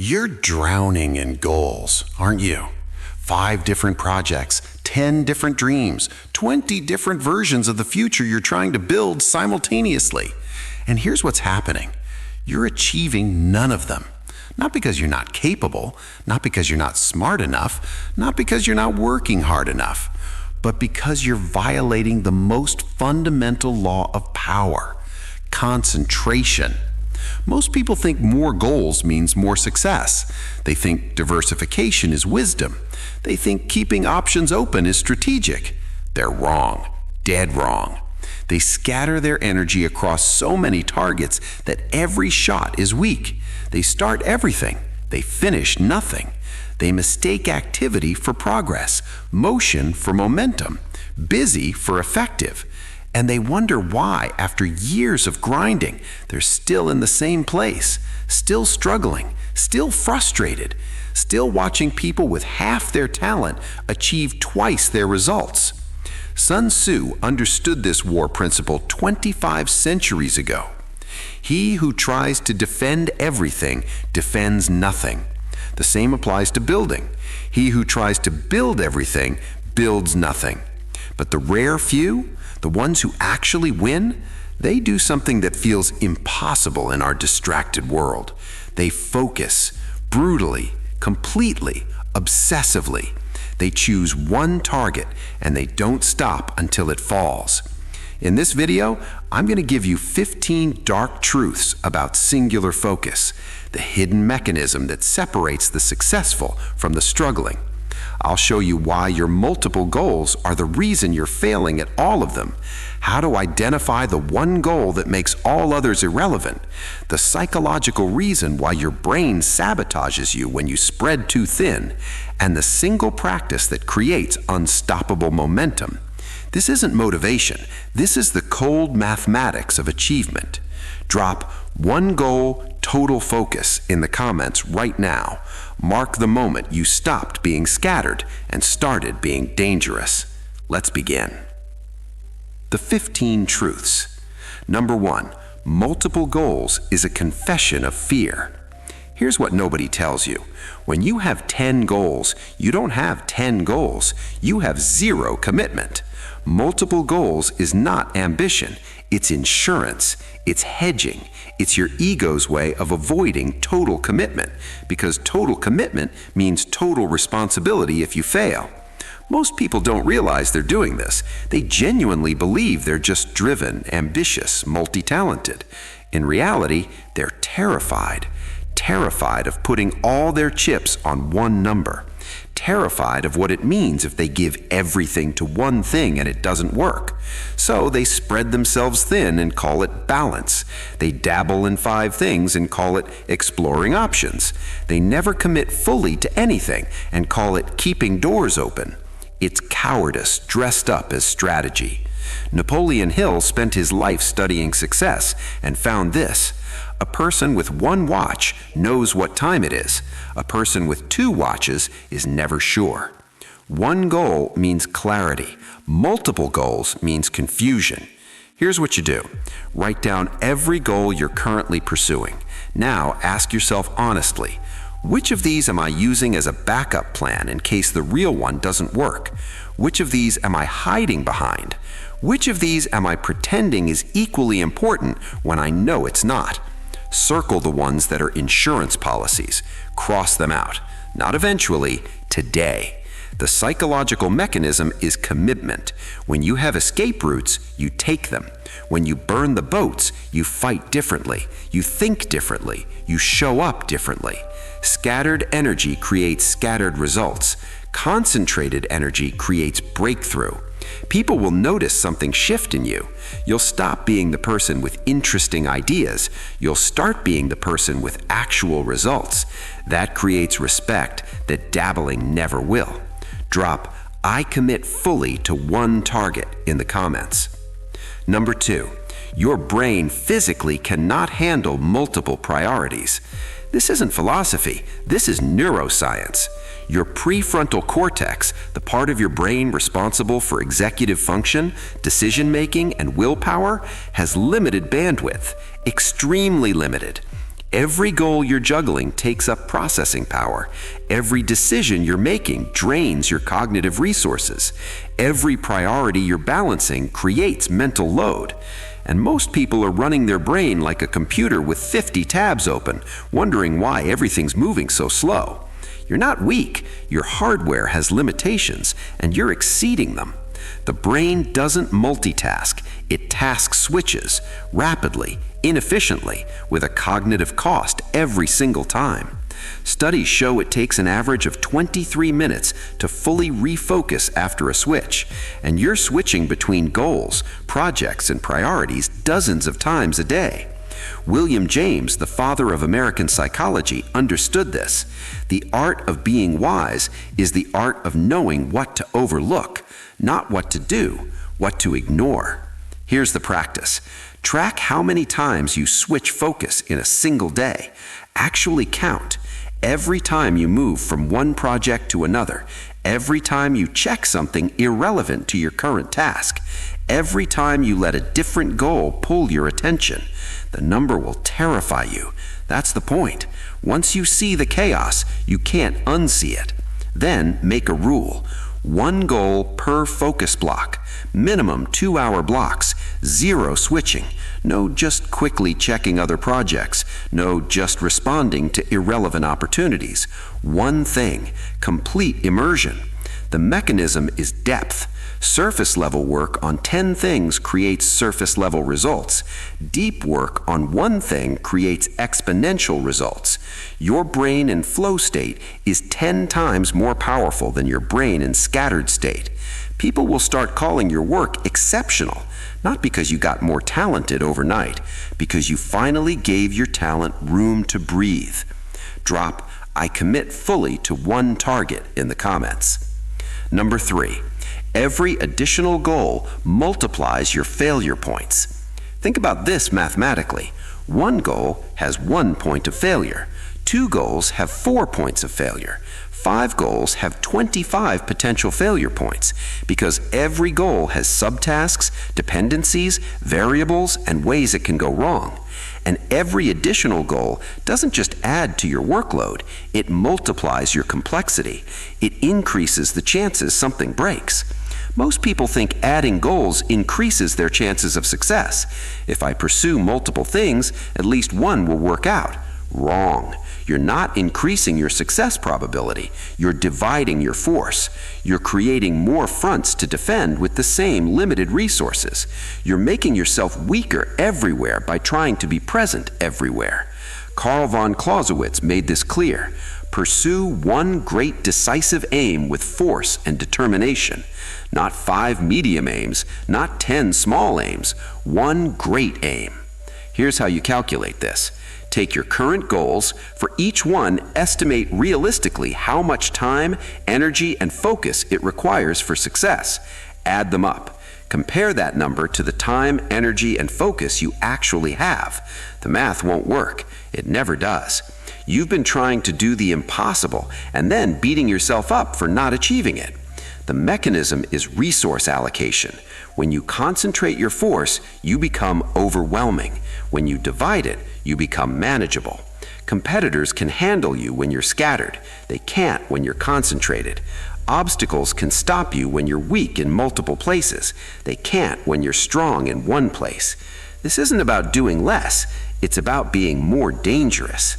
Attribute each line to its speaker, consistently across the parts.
Speaker 1: You're drowning in goals, aren't you? 5 different projects, 10 different dreams, 20 different versions of the future you're trying to build simultaneously. And here's what's happening. You're achieving none of them. Not because you're not capable, not because you're not smart enough, not because you're not working hard enough, but because you're violating the most fundamental law of power: concentration. Most people think more goals means more success. They think diversification is wisdom. They think keeping options open is strategic. They're wrong, dead wrong. They scatter their energy across so many targets that every shot is weak. They start everything. They finish nothing. They mistake activity for progress, motion for momentum, busy for effective. And they wonder why, after years of grinding, they're still in the same place, still struggling, still frustrated, still watching people with half their talent achieve twice their results. Sun Tzu understood this war principle 25 centuries ago. He who tries to defend everything defends nothing. The same applies to building. He who tries to build everything builds nothing. But the rare few, the ones who actually win, they do something that feels impossible in our distracted world. They focus brutally, completely, obsessively. They choose one target and they don't stop until it falls. In this video, I'm going to give you 15 dark truths about singular focus, the hidden mechanism that separates the successful from the struggling. I'll show you why your multiple goals are the reason you're failing at all of them, how to identify the one goal that makes all others irrelevant, the psychological reason why your brain sabotages you when you spread too thin, and the single practice that creates unstoppable momentum. This isn't motivation. This is the cold mathematics of achievement. Drop one goal, total focus in the comments right now. Mark the moment you stopped being scattered and started being dangerous. Let's begin. The 15 truths. Number 1, multiple goals is a confession of fear. Here's what nobody tells you. When you have 10 goals, you don't have 10 goals. You have 0 commitment. Multiple goals is not ambition. It's insurance. It's hedging. It's your ego's way of avoiding total commitment, because total commitment means total responsibility if you fail. Most people don't realize they're doing this. They genuinely believe they're just driven, ambitious, multi-talented. In reality, they're terrified of putting all their chips on one number. Terrified of what it means if they give everything to one thing and it doesn't work. So they spread themselves thin and call it balance. They dabble in 5 things and call it exploring options. They never commit fully to anything and call it keeping doors open. It's cowardice dressed up as strategy. Napoleon Hill spent his life studying success and found this: a person with 1 watch knows what time it is. A person with 2 watches is never sure. One goal means clarity. Multiple goals means confusion. Here's what you do. Write down every goal you're currently pursuing. Now ask yourself honestly, which of these am I using as a backup plan in case the real one doesn't work? Which of these am I hiding behind? Which of these am I pretending is equally important when I know it's not? Circle the ones that are insurance policies. Cross them out. Not eventually, today. The psychological mechanism is commitment. When you have escape routes, you take them. When you burn the boats, you fight differently. You think differently. You show up differently. Scattered energy creates scattered results. Concentrated energy creates breakthrough. People will notice something shift in you. You'll stop being the person with interesting ideas. You'll start being the person with actual results. That creates respect that dabbling never will. Drop "I commit fully to one target" in the comments. Number 2, your brain physically cannot handle multiple priorities. This isn't philosophy. This is neuroscience. Your prefrontal cortex, the part of your brain responsible for executive function, decision-making, and willpower, has limited bandwidth, extremely limited.
Speaker 2: Every goal you're juggling takes up processing power. Every decision you're making drains your cognitive resources. Every priority you're balancing creates mental load. And most people are running their brain like a computer with 50 tabs open, wondering why everything's moving so slow. You're not weak. Your hardware has limitations, and you're exceeding them. The brain doesn't multitask. It task switches rapidly, inefficiently, with a cognitive cost every single time. Studies show it takes an average of 23 minutes to fully refocus after a switch, and you're switching between goals, projects, and priorities dozens of times a day. William James, the father of American psychology, understood this. The art of being wise is the art of knowing what to overlook, not what to do, what to ignore. Here's the practice. Track how many times you switch focus in a single day. Actually count. Every time you move from one project to another, every time you check something irrelevant to your current task, every time you let a different goal pull your attention, the number will terrify you. That's the point. Once you see the chaos, you can't unsee it. Then make a rule. One goal per focus block. Minimum 2-hour blocks. Zero switching. No just quickly checking other projects. No just responding to irrelevant opportunities. One thing. Complete immersion. The mechanism is depth. Surface level work on 10 things creates surface level results. Deep work on one thing creates exponential results. Your brain in flow state is 10 times more powerful than your brain in scattered state. People will start calling your work exceptional, not because you got more talented overnight, because you finally gave your talent room to breathe. Drop "I commit fully to one target" in the comments. Number 3. Every additional goal multiplies your failure points. Think about this mathematically. One goal has 1 point of failure. 2 goals have 4 points of failure. 5 goals have 25 potential failure points, because every goal has subtasks, dependencies, variables, and ways it can go wrong. And every additional goal doesn't just add to your workload, it multiplies your complexity. It increases the chances something breaks. Most people think adding goals increases their chances of success. If I pursue multiple things, at least one will work out. Wrong. You're not increasing your success probability. You're dividing your force. You're creating more fronts to defend with the same limited resources. You're making yourself weaker everywhere by trying to be present everywhere. Carl von Clausewitz made this clear. Pursue one great decisive aim with force and determination. Not 5 medium aims, not 10 small aims. One great aim. Here's how you calculate this. Take your current goals. For each one, estimate realistically how much time, energy, and focus it requires for success. Add them up. Compare that number to the time, energy, and focus you actually have. The math won't work. It never does. You've been trying to do the impossible and then beating yourself up for not achieving it. The mechanism is resource allocation. When you concentrate your force, you become overwhelming. When you divide it, you become manageable. Competitors can handle you when you're scattered. They can't when you're concentrated. Obstacles can stop you when you're weak in multiple places. They can't when you're strong in one place. This isn't about doing less. It's about being more dangerous.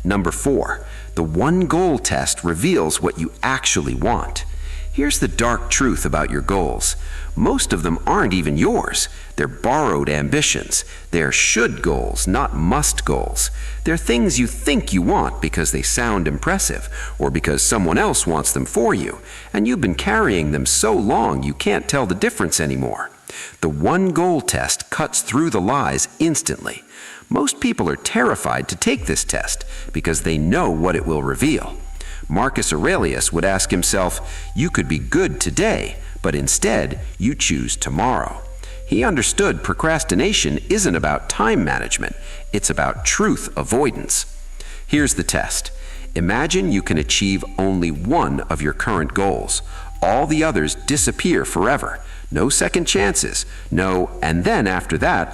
Speaker 2: Number 4, the one goal test reveals what you actually want. Here's the dark truth about your goals. Most of them aren't even yours. They're borrowed ambitions. They're should goals, not must goals. They're things you think you want because they sound impressive or because someone else wants them for you, and you've been carrying them so long you can't tell the difference anymore. The one goal test cuts through the lies instantly. Most people are terrified to take this test because they know what it will reveal. Marcus Aurelius would ask himself, you could be good today, but instead you choose tomorrow. He understood procrastination isn't about time management, it's about truth avoidance. Here's the test. Imagine you can achieve only one of your current goals. All the others disappear forever. No second chances. No, and then after that,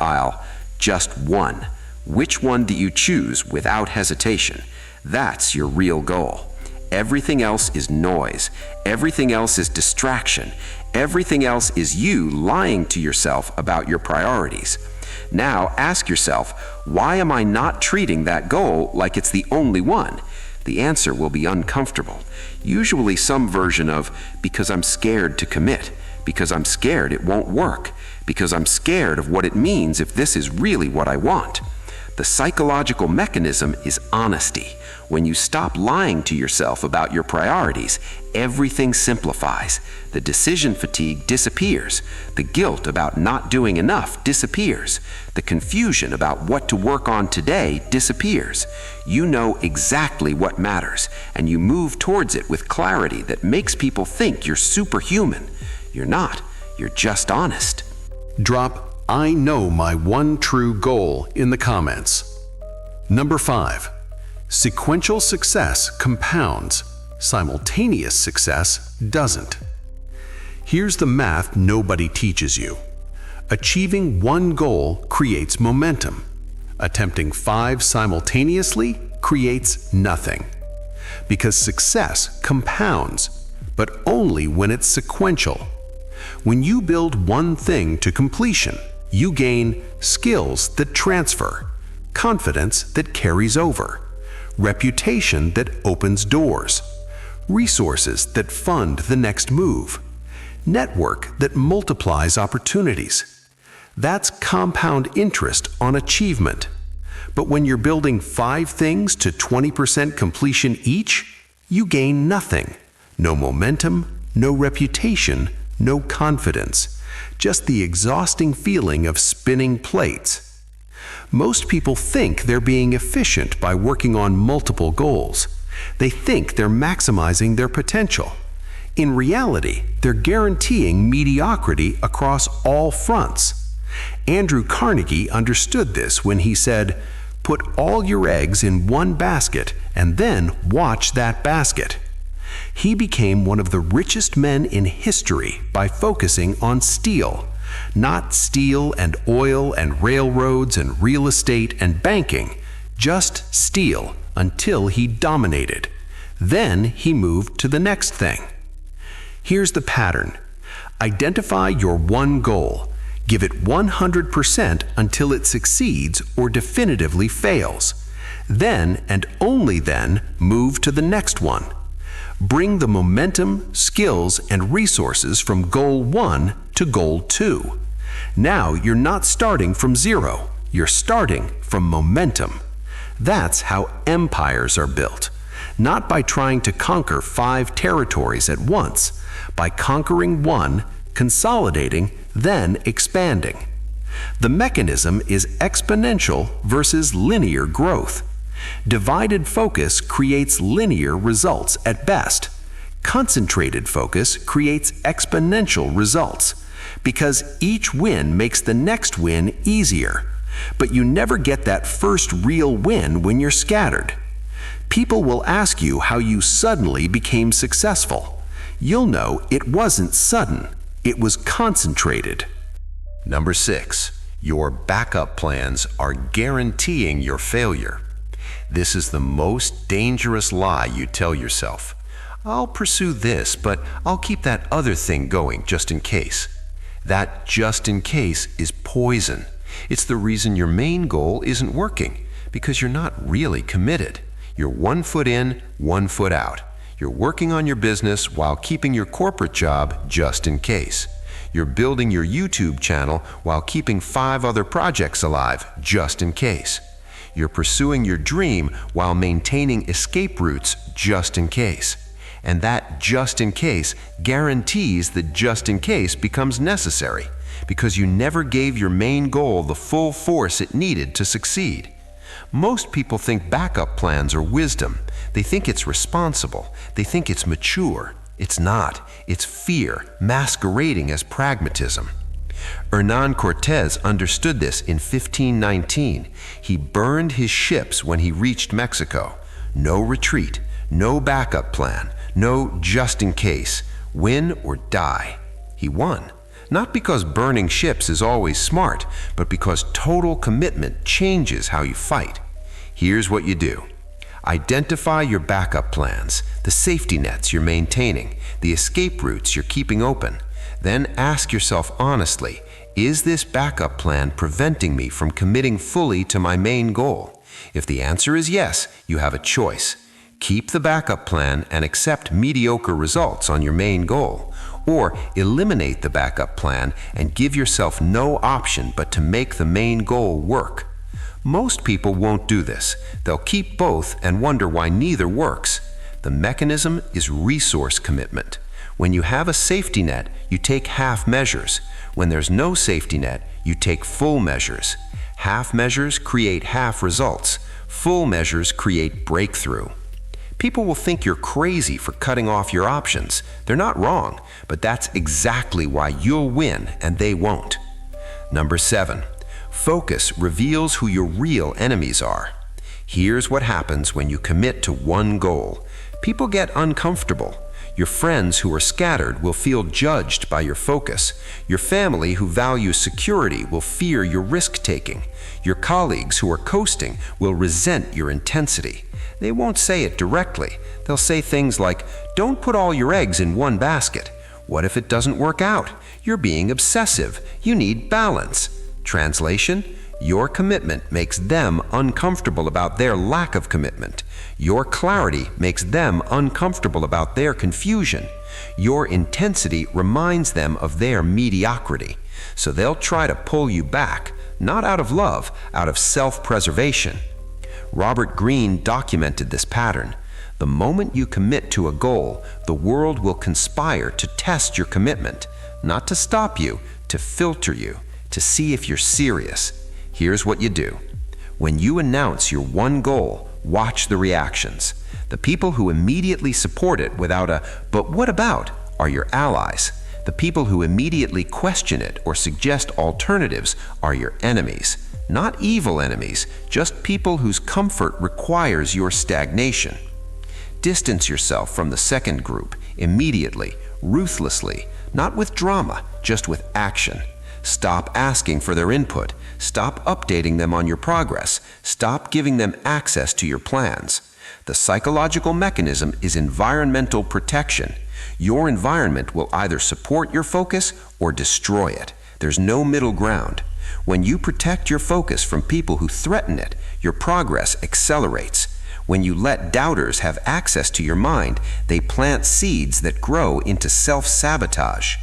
Speaker 2: just one. Which one do you choose without hesitation? That's your real goal. Everything else is noise. Everything else is distraction. Everything else is you lying to yourself about your priorities. Now ask yourself, why am I not treating that goal like it's the only one? The answer will be uncomfortable. Usually some version of, because I'm scared to commit, because I'm scared it won't work, because I'm scared of what it means if this is really what I want. The psychological mechanism is honesty. When you stop lying to yourself about your priorities, everything simplifies. The decision fatigue disappears. The guilt about not doing enough disappears. The confusion about what to work on today disappears. You know exactly what matters, and you move towards it with clarity that makes people think you're superhuman. You're not. You're just honest.
Speaker 1: Drop "I know my one true goal" in the comments. Number 5. Sequential success compounds. Simultaneous success doesn't. Here's the math nobody teaches you. Achieving one goal creates momentum. Attempting 5 simultaneously creates nothing. Because success compounds, but only when it's sequential. When you build one thing to completion, you gain skills that transfer, confidence that carries over, reputation that opens doors, resources that fund the next move, network that multiplies opportunities. That's compound interest on achievement. But when you're building 5 things to 20% completion each, you gain nothing. No momentum, no reputation, no confidence. Just the exhausting feeling of spinning plates. Most people think they're being efficient by working on multiple goals. They think they're maximizing their potential. In reality, they're guaranteeing mediocrity across all fronts. Andrew Carnegie understood this when he said, "Put all your eggs in one basket and then watch that basket." He became one of the richest men in history by focusing on steel, not steel and oil and railroads and real estate and banking, just steel until he dominated. Then he moved to the next thing. Here's the pattern. Identify your one goal. Give it 100% until it succeeds or definitively fails. Then, and only then, move to the next one. Bring the momentum, skills, and resources from goal 1 to goal 2. Now you're not starting from zero. You're starting from momentum. That's how empires are built. Not by trying to conquer 5 territories at once, by conquering one, consolidating, then expanding. The mechanism is exponential versus linear growth. Divided focus creates linear results at best. Concentrated focus creates exponential results, because each win makes the next win easier. But you never get that first real win when you're scattered. People will ask you how you suddenly became successful. You'll know it wasn't sudden, it was concentrated. Number 6. Your backup plans are guaranteeing your failure. This is the most dangerous lie you tell yourself. I'll pursue this, but I'll keep that other thing going just in case. That just in case is poison. It's the reason your main goal isn't working, because you're not really committed. You're 1 foot in, 1 foot out. You're working on your business while keeping your corporate job just in case. You're building your YouTube channel while keeping 5 other projects alive just in case. You're pursuing your dream while maintaining escape routes just in case. And that just in case guarantees that just in case becomes necessary, because you never gave your main goal the full force it needed to succeed. Most people think backup plans are wisdom. They think it's responsible. They think it's mature. It's not. It's fear masquerading as pragmatism. Hernán Cortés understood this in 1519. He burned his ships when he reached Mexico. No retreat, no backup plan, no just in case. Win or die. He won.
Speaker 2: Not because burning ships is always smart, but because total commitment changes how you fight. Here's what you do. Identify your backup plans, the safety nets you're maintaining, the escape routes you're keeping open. Then ask yourself honestly, is this backup plan preventing me from committing fully to my main goal? If the answer is yes, you have a choice. Keep the backup plan and accept mediocre results on your main goal, or eliminate the backup plan and give yourself no option but to make the main goal work. Most people won't do this. They'll keep both and wonder why neither works. The mechanism is resource commitment. When you have a safety net, you take half measures. When there's no safety net, you take full measures. Half measures create half results. Full measures create breakthrough. People will think you're crazy for cutting off your options. They're not wrong, but that's exactly why you'll win and they won't. Number 7. Focus reveals who your real enemies are. Here's what happens when you commit to one goal. People get uncomfortable. Your friends who are scattered will feel judged by your focus. Your family who values security will fear your risk-taking. Your colleagues who are coasting will resent your intensity. They won't say it directly. They'll say things like, "Don't put all your eggs in one basket. What if it doesn't work out? You're being obsessive. You need balance." Translation: your commitment makes them uncomfortable about their lack of commitment. Your clarity makes them uncomfortable about their confusion. Your intensity reminds them of their mediocrity. So they'll try to pull you back, not out of love, out of self-preservation. Robert Greene documented this pattern. The moment you commit to a goal, the world will conspire to test your commitment, not to stop you, to filter you, to see if you're serious. Here's what you do. When you announce your one goal, watch the reactions. The people who immediately support it without a "but what about" are your allies. The people who immediately question it or suggest alternatives are your enemies. Not evil enemies, just people whose comfort requires your stagnation. Distance yourself from the second group, immediately, ruthlessly, not with drama, just with action. Stop asking for their input. Stop updating them on your progress. Stop giving them access to your plans. The psychological mechanism is environmental protection. Your environment will either support your focus or destroy it. There's no middle ground. When you protect your focus from people who threaten it, your progress accelerates. When you let doubters have access to your mind, they plant seeds that grow into self-sabotage.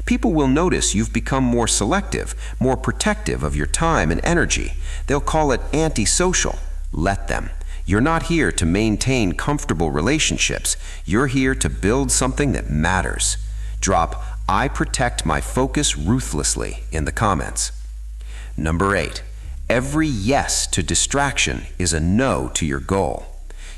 Speaker 2: People will notice you've become more selective, more protective of your time and energy. They'll call it antisocial. Let them. You're not here to maintain comfortable relationships. You're here to build something that matters. Drop "I protect my focus ruthlessly" in the comments. Number 8. Every yes to distraction is a no to your goal.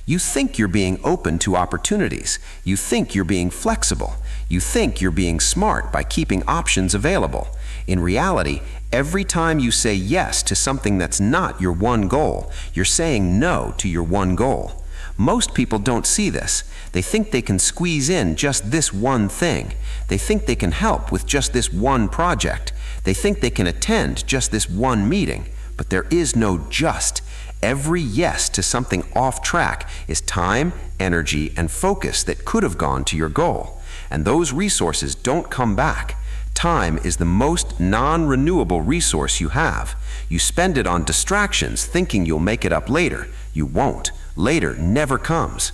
Speaker 2: You think you're being open to opportunities. You think you're being flexible. You think you're being smart by keeping options available. In reality, every time you say yes to something that's not your one goal, you're saying no to your one goal. Most people don't see this. They think they can squeeze in just this one thing. They think they can help with just this one project. They think they can attend just this one meeting. But there is no just. Every yes to something off track is time, energy, and focus that could have gone to your goal. And those resources don't come back. Time is the most non-renewable resource you have. You spend it on distractions thinking you'll make it up later. You won't. Later never comes.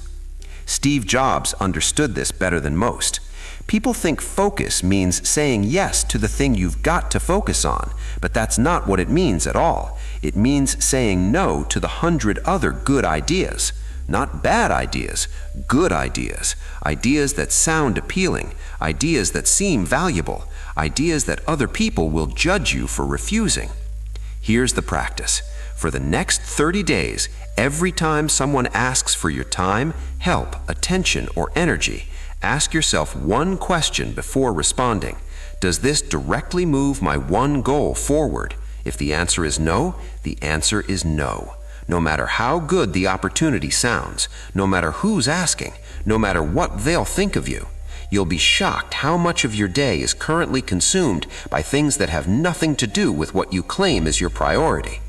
Speaker 2: Steve Jobs understood this better than most. People think focus means saying yes to the thing you've got to focus on, but that's not what it means at all. It means saying no to the 100 other good ideas. Not bad ideas, good ideas. Ideas that sound appealing, ideas that seem valuable, ideas that other people will judge you for refusing. Here's the practice. For the next 30 days, every time someone asks for your time, help, attention, or energy, ask yourself one question before responding. Does this directly move my one goal forward? If the answer is no, the answer is no. No matter how good the opportunity sounds, no matter who's asking, no matter what they'll think of you. you'll be shocked how much of your day is currently consumed by things that have nothing to do with what you claim is your priority.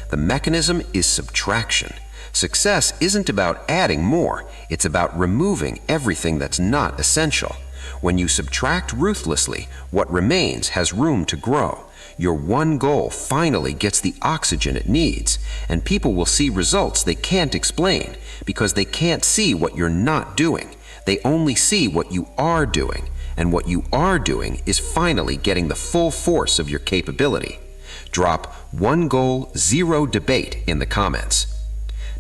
Speaker 2: The mechanism is subtraction. Success isn't about adding more, it's about removing everything that's not essential. When you subtract ruthlessly, what remains has room to grow. Your one goal finally gets the oxygen it needs, and people will see results they can't explain because they can't see what you're not doing. They only see what you are doing, and what you are doing is finally getting the full force of your capability. Drop one goal, zero debate in the comments.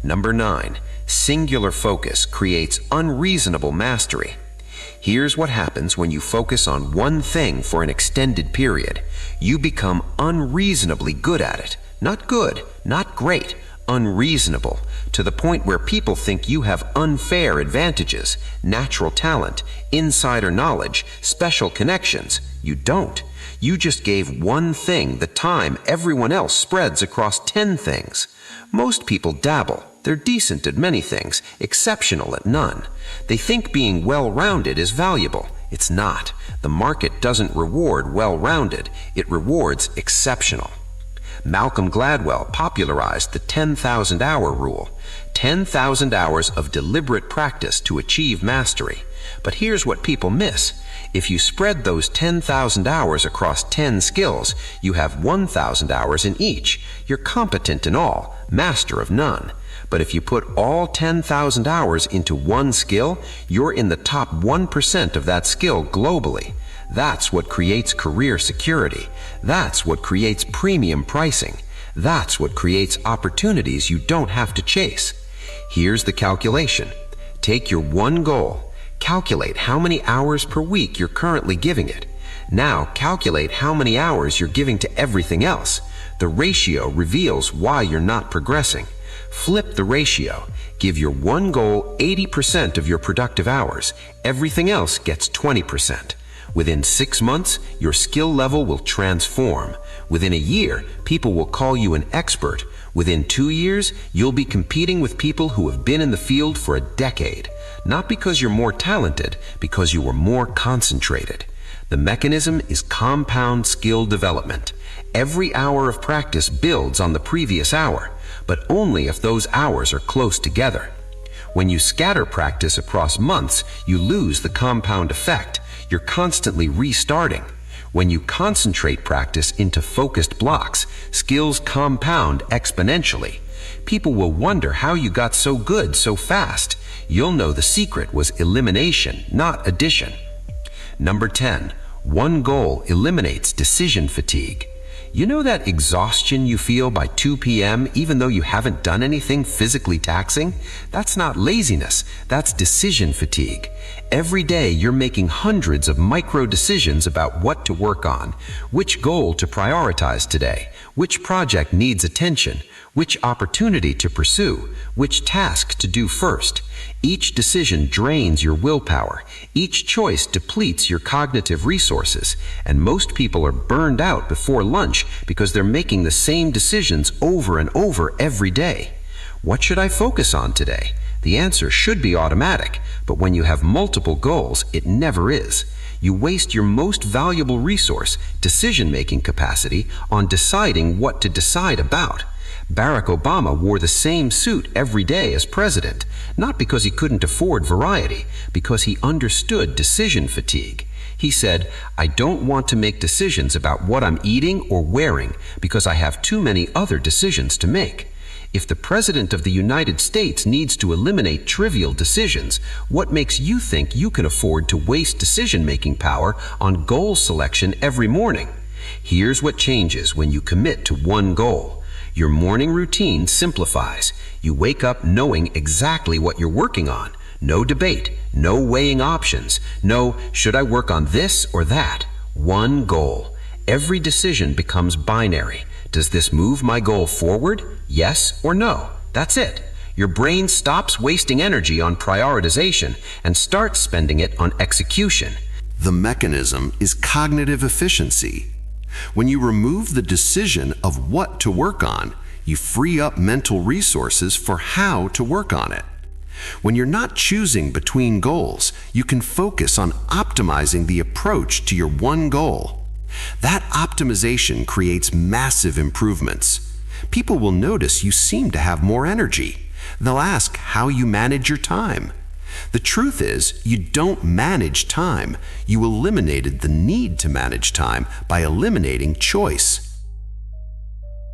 Speaker 2: Number 9, singular focus creates unreasonable mastery. Here's what happens when you focus on one thing for an extended period. You become unreasonably good at it. Not good, not great, unreasonable, to the point where people think you have unfair advantages, natural talent, insider knowledge, special connections. You don't. You just gave one thing the time everyone else spreads across 10 things. Most people dabble. They're decent at many things, exceptional at none. They think being well-rounded is valuable. It's not. The market doesn't reward well-rounded. It rewards exceptional. Malcolm Gladwell popularized the 10,000-hour rule. 10,000 hours of deliberate practice to achieve mastery. But here's what people miss. If you spread those 10,000 hours across 10 skills, you have 1,000 hours in each. You're competent in all, master of none. But if you put all 10,000 hours into one skill, you're in the top 1% of that skill globally. That's what creates career security. That's what creates premium pricing. That's what creates opportunities you don't have to chase. Here's the calculation. Take your one goal. Calculate how many hours per week you're currently giving it. Now calculate how many hours you're giving to everything else. The ratio reveals why you're not progressing. Flip the ratio. Give your one goal 80% of your productive hours. Everything else gets 20%. Within 6 months, your skill level will transform. Within a year, people will call you an expert. Within 2 years, you'll be competing with people who have been in the field for a decade. Not because you're more talented, because you were more concentrated. The mechanism is compound skill development. Every hour of practice builds on the previous hour, but only if those hours are close together. When you scatter practice across months, you lose the compound effect. You're constantly restarting. When you concentrate practice into focused blocks, skills compound exponentially. People will wonder how you got so good so fast. You'll know the secret was elimination, not addition. Number 10, one goal eliminates decision fatigue. You know that exhaustion you feel by 2 p.m. even though you haven't done anything physically taxing? That's not laziness, that's decision fatigue. Every day you're making hundreds of micro decisions about what to work on, which goal to prioritize today, which project needs attention, which opportunity to pursue, which task to do first. Each decision drains your willpower. Each choice depletes your cognitive resources. And most people are burned out before lunch because they're making the same decisions over and over every day. What should I focus on today? The answer should be automatic, but when you have multiple goals, it never is. You waste your most valuable resource, decision-making capacity, on deciding what to decide about. Barack Obama wore the same suit every day as president, not because he couldn't afford variety, because he understood decision fatigue. He said, "I don't want to make decisions about what I'm eating or wearing because I have too many other decisions to make." If the President of the United States needs to eliminate trivial decisions, what makes you think you can afford to waste decision-making power on goal selection every morning? Here's what changes when you commit to one goal. Your morning routine simplifies. You wake up knowing exactly what you're working on. No debate, no weighing options, no should I work on this or that. One goal. Every decision becomes binary. Does this move my goal forward? Yes or no? That's it. Your brain stops wasting energy on prioritization and starts spending it on execution.
Speaker 1: The mechanism is cognitive efficiency. When you remove the decision of what to work on, you free up mental resources for how to work on it. When you're not choosing between goals, you can focus on optimizing the approach to your one goal. That optimization creates massive improvements. People will notice you seem to have more energy. They'll ask how you manage your time. The truth is, you don't manage time. You eliminated the need to manage time by eliminating choice.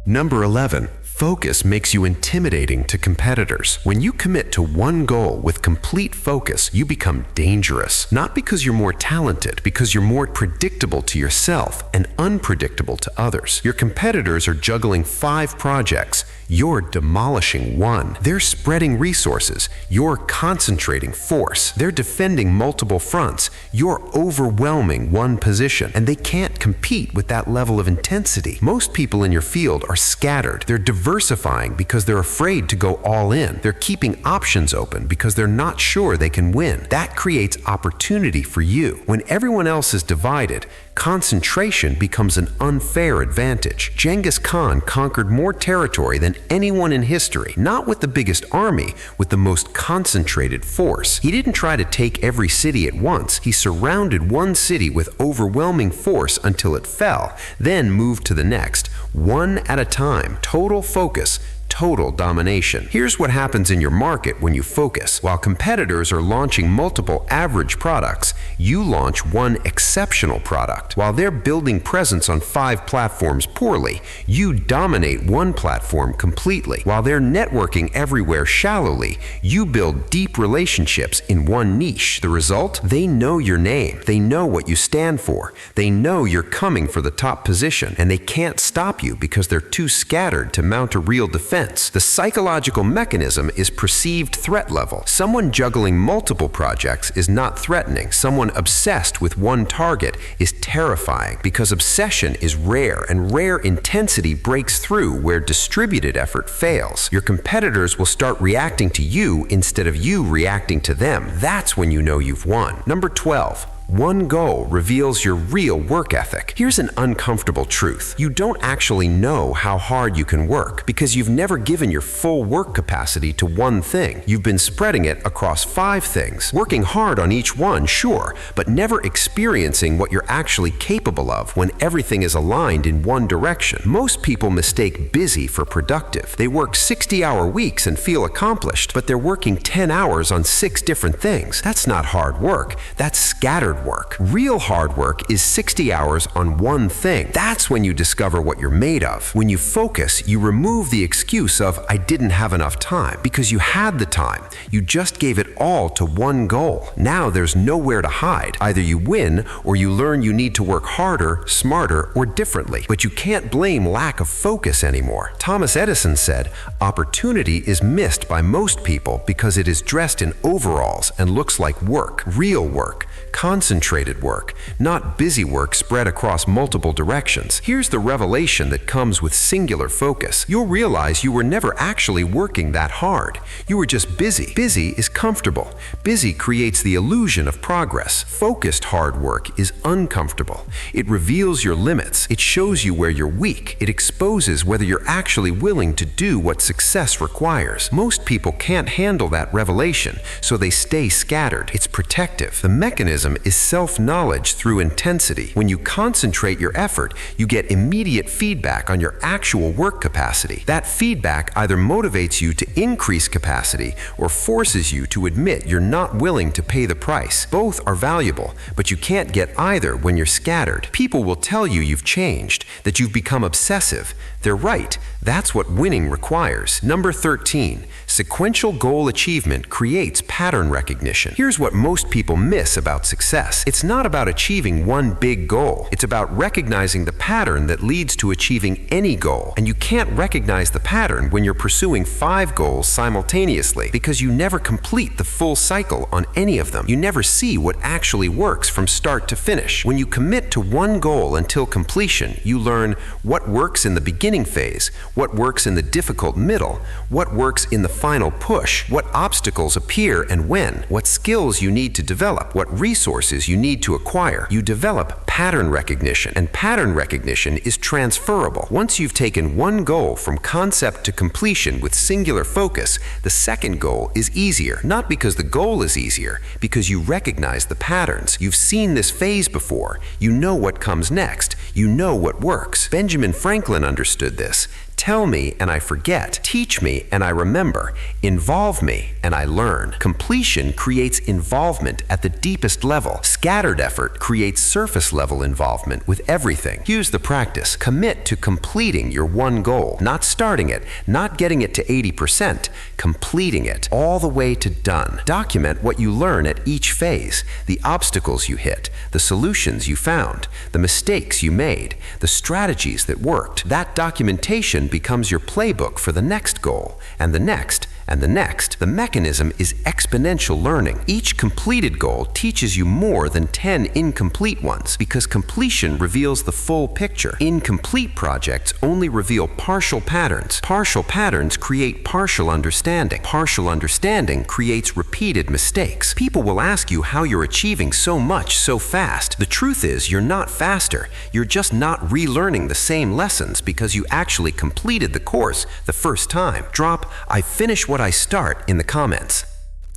Speaker 1: Number 11. Focus makes you intimidating to competitors. When you commit to one goal with complete focus, you become dangerous. Not because you're more talented, because you're more predictable to yourself and unpredictable to others. Your competitors are juggling 5 projects. You're demolishing one. They're spreading resources. You're concentrating force. They're defending multiple fronts. You're overwhelming one position. And they can't compete with that level of intensity. Most people in your field are scattered. They're diversifying because they're afraid to go all in. They're keeping options open because they're not sure they can win. That creates opportunity for you. When everyone else is divided, concentration becomes an unfair advantage. Genghis Khan conquered more territory than anyone in history, not with the biggest army, with the most concentrated force. He didn't try to take every city at once. He surrounded one city with overwhelming force until it fell, then moved to the next, one at a time. Total focus, total domination. Here's what happens in your market when you focus. While competitors are launching multiple average products, you launch one exceptional product. While they're building presence on 5 platforms poorly, you dominate one platform completely. While they're networking everywhere shallowly, you build deep relationships in one niche. The result? They know your name. They know what you stand for. They know you're coming for the top position, and they can't stop you because they're too scattered to mount a real defense. The psychological mechanism is perceived threat level. Someone juggling multiple projects is not threatening. Someone obsessed with one target is terrifying because obsession is rare, and rare intensity breaks through where distributed effort fails. Your competitors will start reacting to you instead of you reacting to them. That's when you know you've won. Number 12. One goal reveals your real work ethic. Here's an uncomfortable truth. You don't actually know how hard you can work because you've never given your full work capacity to one thing. You've been spreading it across 5 things, working hard on each one, sure, but never experiencing what you're actually capable of when everything is aligned in one direction. Most people mistake busy for productive. They work 60-hour weeks and feel accomplished, but they're working 10 hours on 6 different things. That's not hard work. That's scattered work. Real hard work is 60 hours on one thing. That's when you discover what you're made of. When you focus, you remove the excuse of, I didn't have enough time, because you had the time. You just gave it all to one goal. Now there's nowhere to hide. Either you win or you learn you need to work harder, smarter, or differently. But you can't blame lack of focus anymore. Thomas Edison said, opportunity is missed by most people because it is dressed in overalls and looks like work, real work, concentrated work, not busy work spread across multiple directions. Here's the revelation that comes with singular focus. You'll realize you were never actually working that hard. You were just busy. Busy is comfortable. Busy creates the illusion of progress. Focused hard work is uncomfortable. It reveals your limits. It shows you where you're weak. It exposes whether you're actually willing to do what success requires. Most people can't handle that revelation, so they stay scattered. It's protective. The mechanism is self-knowledge through intensity. When you concentrate your effort, you get immediate feedback on your actual work capacity. That feedback either motivates you to increase capacity or forces you to admit you're not willing to pay the price. Both are valuable, but you can't get either when you're scattered. People will tell you you've changed, that you've become obsessive. They're right. That's what winning requires. Number 13. Sequential goal achievement creates pattern recognition. Here's what most people miss about success. It's not about achieving one big goal. It's about recognizing the pattern that leads to achieving any goal. And you can't recognize the pattern when you're pursuing 5 goals simultaneously because you never complete the full cycle on any of them. You never see what actually works from start to finish. When you commit to one goal until completion, you learn what works in the beginning phase, what works in the difficult middle, what works in the final
Speaker 2: final push, what obstacles appear and when, what skills you need to develop, what resources you need to acquire. You develop pattern recognition, and pattern recognition is transferable. Once you've taken one goal from concept to completion with singular focus, the second goal is easier, not because the goal is easier, because you recognize the patterns. You've seen this phase before. You know what comes next. You know what works. Benjamin Franklin understood this. Tell me and I forget. Teach me and I remember. Involve me and I learn. Completion creates involvement at the deepest level. Scattered effort creates surface level involvement with everything. Use the practice. Commit to completing your one goal. Not starting it, not getting it to 80%, completing it all the way to done. Document what you learn at each phase, the obstacles you hit, the solutions you found, the mistakes you made, the strategies that worked. That documentation becomes your playbook for the next goal, and the next, and the next. The mechanism is exponential learning. Each completed goal teaches you more than 10 incomplete ones, because completion reveals the full picture. Incomplete projects only reveal partial patterns. Partial patterns create partial understanding. Partial understanding creates repeated mistakes. People will ask you how you're achieving so much so fast. The truth is, you're not faster. You're just not relearning the same lessons because you actually completed the course the first time. Drop "I finish what I start" in the comments.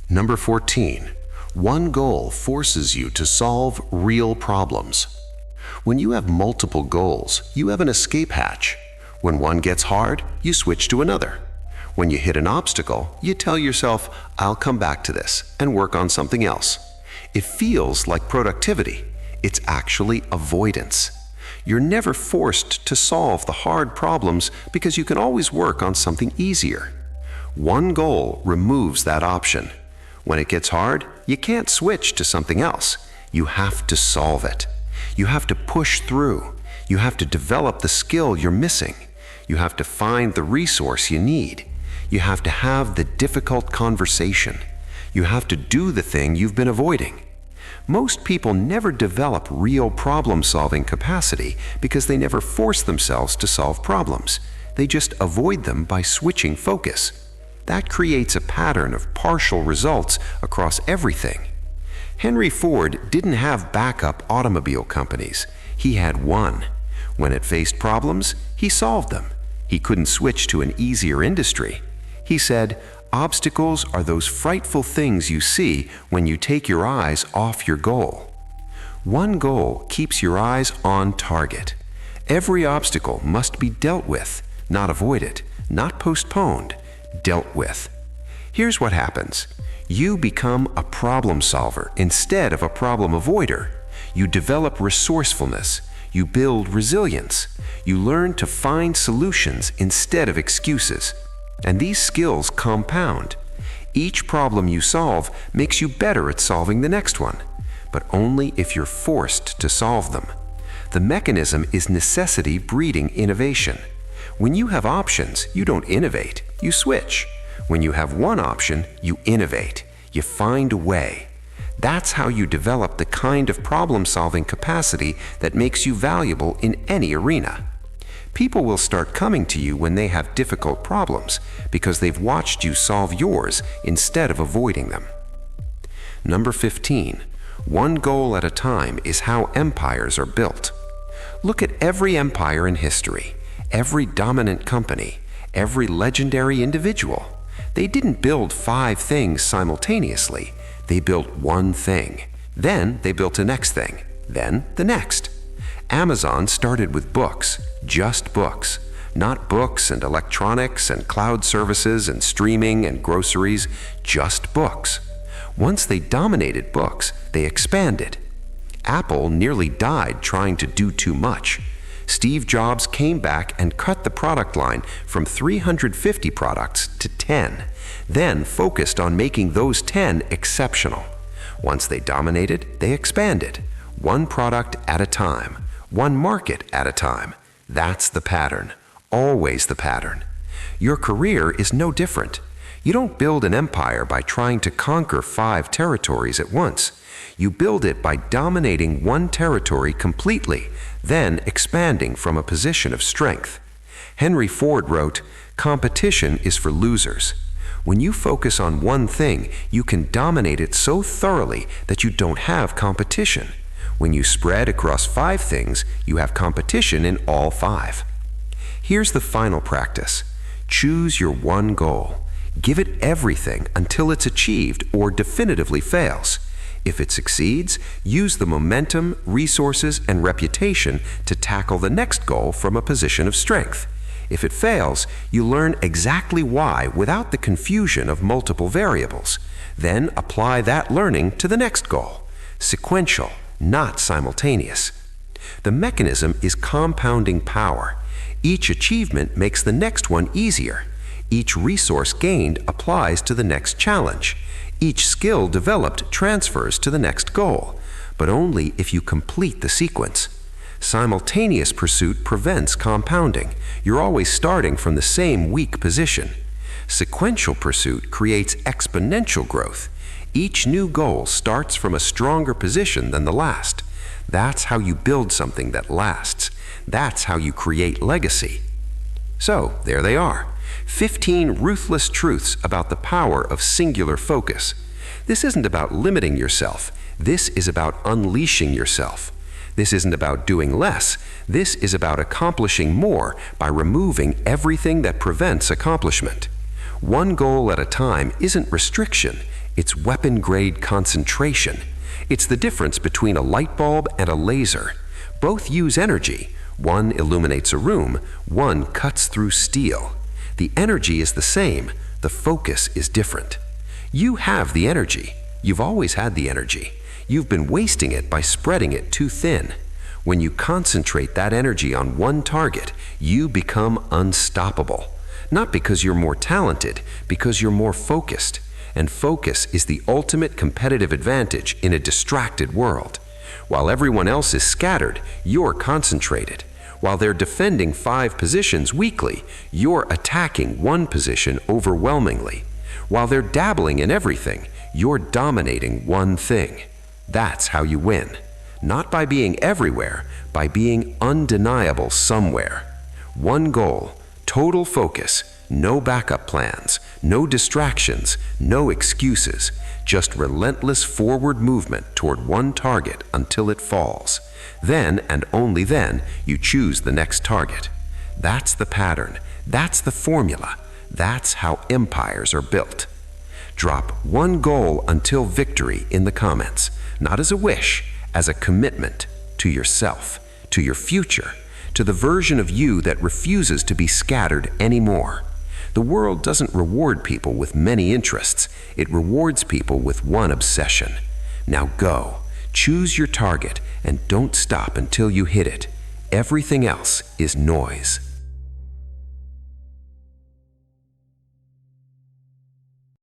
Speaker 1: Number 14. One goal forces you to solve real problems. When you have multiple goals, you have an escape hatch. When one gets hard, you switch to another. When you hit an obstacle, you tell yourself, "I'll come back to this," and work on something else. It feels like productivity. It's actually avoidance. You're never forced to solve the hard problems because you can always work on something easier. One goal removes that option. When it gets hard, you can't switch to something else. You have to solve it. You have to push through. You have to develop the skill you're missing. You have to find the resource you need. You have to have the difficult conversation. You have to do the thing you've been avoiding. Most people never develop real problem-solving capacity because they never force themselves to solve problems. They just avoid them by switching focus. That creates a pattern of partial results across everything. Henry Ford didn't have backup automobile companies. He had one. When it faced problems, he solved them. He couldn't switch to an easier industry. He said, "Obstacles are those frightful things you see when you take your eyes off your goal." One goal keeps your eyes on target. Every obstacle must be dealt with, not avoided, not postponed, dealt with. Here's what happens. You become a problem solver instead of a problem avoider. You develop resourcefulness. You build resilience. You learn to find solutions instead of excuses. And these skills compound. Each problem you solve makes you better at solving the next one, but only if you're forced to solve them. The mechanism is necessity breeding innovation. When you have options, you don't innovate, you switch. When you have one option, you innovate. You find a way. That's how you develop the kind of problem-solving capacity that makes you valuable in any arena. People will start coming to you when they have difficult problems because they've watched you solve yours instead of avoiding them. Number 15. One goal at a time is how empires are built. Look at every empire in history, every dominant company, every legendary individual. They didn't build 5 things simultaneously. They built one thing. Then they built the next thing. Then the next. Amazon started with books, just books. Not books and electronics and cloud services and streaming and groceries, just books. Once they dominated books, they expanded. Apple nearly died trying to do too much. Steve Jobs came back and cut the product line from 350 products to 10, then focused on making those 10 exceptional. Once they dominated, they expanded. One product at a time, one market at a time. That's the pattern, always the pattern. Your career is no different. You don't build an empire by trying to conquer 5 territories at once. You build it by dominating one territory completely, then expanding from a position of strength. Henry Ford wrote, "Competition is for losers."
Speaker 2: When you focus on one thing, you can dominate it so thoroughly that you don't have competition. When you spread across 5 things, you have competition in all 5. Here's the final practice. Choose your one goal. Give it everything until it's achieved or definitively fails. If it succeeds, use the momentum, resources, and reputation to tackle the next goal from a position of strength. If it fails, you learn exactly why without the confusion of multiple variables. Then apply that learning to the next goal. Sequential, not simultaneous. The mechanism is compounding power. Each achievement makes the next one easier. Each resource gained applies to the next challenge. Each skill developed transfers to the next goal, but only if you complete the sequence. Simultaneous pursuit prevents compounding. You're always starting from the same weak position. Sequential pursuit creates exponential growth. Each new goal starts from a stronger position than the last. That's how you build something that lasts. That's how you create legacy. So, there they are. 15 ruthless truths about the power of singular focus. This isn't about limiting yourself. This is about unleashing yourself. This isn't about doing less. This is about accomplishing more by removing everything that prevents accomplishment. One goal at a time isn't restriction. It's weapon-grade concentration. It's the difference between a light bulb and a laser. Both use energy. One illuminates a room, one cuts through steel. The energy is the same, the focus is different. You have the energy. You've always had the energy. You've been wasting it by spreading it too thin. When you concentrate that energy on one target, you become unstoppable. Not because you're more talented, because you're more focused. And focus is the ultimate competitive advantage in a distracted world. While everyone else is scattered, you're concentrated. While they're defending 5 positions weakly, you're attacking one position overwhelmingly. While they're dabbling in everything, you're dominating one thing. That's how you win. Not by being everywhere, by being undeniable somewhere. One goal, total focus, no backup plans, no distractions, no excuses, just relentless forward movement toward one target until it falls. Then, and only then, you choose the next target. That's the pattern. That's the formula. That's how empires are built. Drop one goal until victory in the comments, not as a wish, as a commitment to yourself, to your future, to the version of you that refuses to be scattered anymore. The world doesn't reward people with many interests. It rewards people with one obsession. Now go, choose your target, and don't stop until you hit it. Everything else is noise.